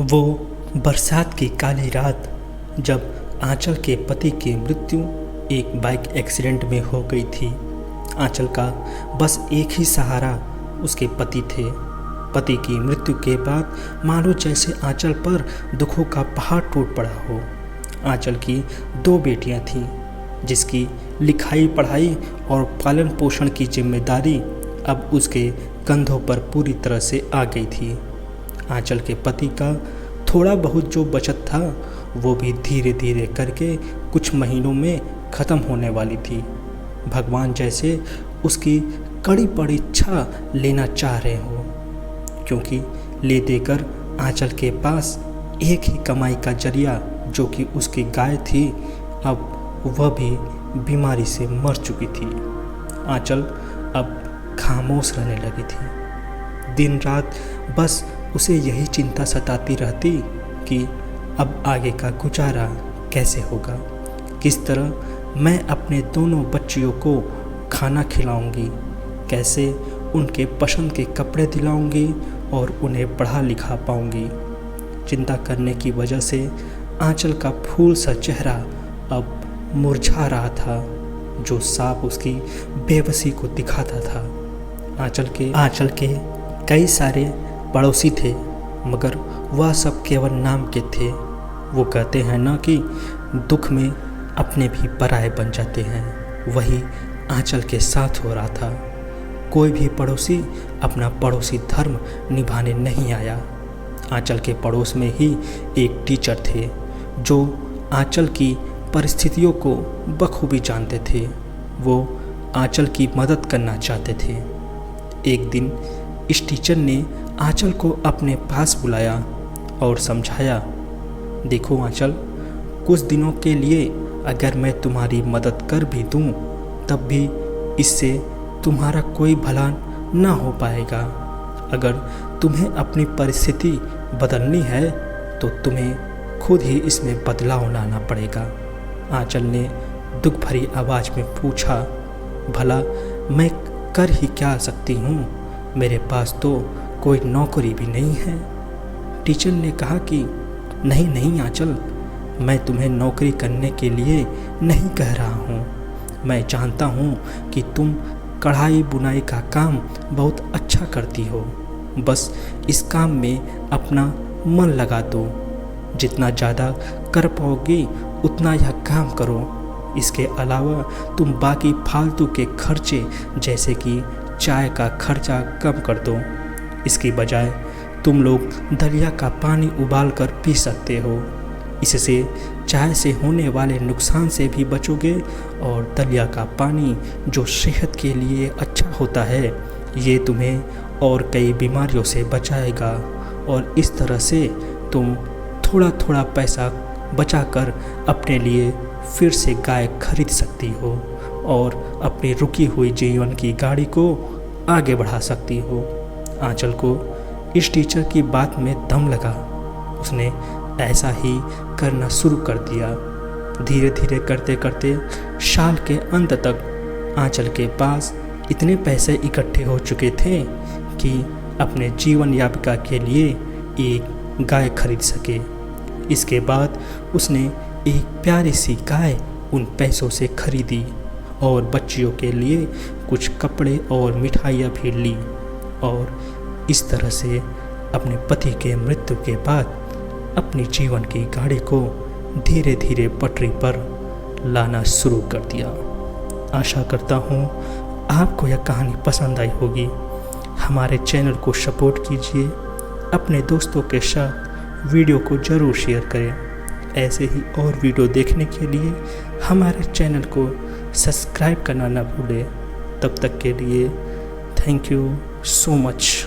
वो बरसात की काली रात जब आंचल के पति की मृत्यु एक बाइक एक्सीडेंट में हो गई थी। आंचल का बस एक ही सहारा उसके पति थे। पति की मृत्यु के बाद मानो जैसे आंचल पर दुखों का पहाड़ टूट पड़ा हो। आंचल की 2 बेटियां थीं, जिसकी लिखाई पढ़ाई और पालन पोषण की जिम्मेदारी अब उसके कंधों पर पूरी तरह से आ गई थी। आंचल के पति का थोड़ा बहुत जो बचत था वो भी धीरे धीरे करके कुछ महीनों में ख़त्म होने वाली थी। भगवान जैसे उसकी कड़ी पड़ी इच्छा लेना चाह रहे हो, क्योंकि ले देकर आंचल के पास एक ही कमाई का जरिया जो कि उसकी गाय थी, अब वह भी बीमारी से मर चुकी थी। आंचल अब खामोश रहने लगी थी। दिन रात बस उसे यही चिंता सताती रहती कि अब आगे का गुजारा कैसे होगा, किस तरह मैं अपने दोनों बच्चियों को खाना खिलाऊंगी, कैसे उनके पसंद के कपड़े दिलाऊंगी और उन्हें पढ़ा लिखा पाऊंगी। चिंता करने की वजह से आंचल का फूल सा चेहरा अब मुरझा रहा था, जो साफ उसकी बेबसी को दिखाता था। आंचल के कई सारे पड़ोसी थे, मगर वह सब केवल नाम के थे। वो कहते हैं ना कि दुख में अपने भी पराये बन जाते हैं, वही आंचल के साथ हो रहा था। कोई भी पड़ोसी अपना पड़ोसी धर्म निभाने नहीं आया। आंचल के पड़ोस में ही एक टीचर थे जो आंचल की परिस्थितियों को बखूबी जानते थे। वो आंचल की मदद करना चाहते थे। एक दिन इस टीचर ने आंचल को अपने पास बुलाया और समझाया, देखो आंचल, कुछ दिनों के लिए अगर मैं तुम्हारी मदद कर भी दूं, तब भी इससे तुम्हारा कोई भला ना हो पाएगा। अगर तुम्हें अपनी परिस्थिति बदलनी है तो तुम्हें खुद ही इसमें बदलाव लाना पड़ेगा। आंचल ने दुख भरी आवाज़ में पूछा, भला मैं कर ही क्या सकती हूँ, मेरे पास तो कोई नौकरी भी नहीं है। टीचर ने कहा कि नहीं आंचल, मैं तुम्हें नौकरी करने के लिए नहीं कह रहा हूँ। मैं जानता हूँ कि तुम कढ़ाई बुनाई का काम बहुत अच्छा करती हो, बस इस काम में अपना मन लगा दो। जितना ज़्यादा कर पाओगी उतना यह काम करो। इसके अलावा तुम बाकी फालतू के खर्चे जैसे कि चाय का खर्चा कम कर दो। इसकी बजाय तुम लोग दलिया का पानी उबाल कर पी सकते हो। इससे चाय से होने वाले नुकसान से भी बचोगे और दलिया का पानी जो सेहत के लिए अच्छा होता है, ये तुम्हें और कई बीमारियों से बचाएगा। और इस तरह से तुम थोड़ा थोड़ा पैसा बचाकर अपने लिए फिर से गाय खरीद सकती हो और अपनी रुकी हुई जीवन की गाड़ी को आगे बढ़ा सकती हो। आंचल को इस टीचर की बात में दम लगा। उसने ऐसा ही करना शुरू कर दिया। धीरे धीरे करते करते साल के अंत तक आंचल के पास इतने पैसे इकट्ठे हो चुके थे कि अपने जीवन यापिका के लिए एक गाय खरीद सके। इसके बाद उसने एक प्यारी सी गाय उन पैसों से खरीदी और बच्चियों के लिए कुछ कपड़े और मिठाइयाँ भी ली, और इस तरह से अपने पति के मृत्यु के बाद अपनी जीवन की गाड़ी को धीरे धीरे पटरी पर लाना शुरू कर दिया। आशा करता हूँ आपको यह कहानी पसंद आई होगी। हमारे चैनल को सपोर्ट कीजिए, अपने दोस्तों के साथ वीडियो को ज़रूर शेयर करें। ऐसे ही और वीडियो देखने के लिए हमारे चैनल को सब्सक्राइब करना ना भूलें। तब तक के लिए थैंक यू सो मच।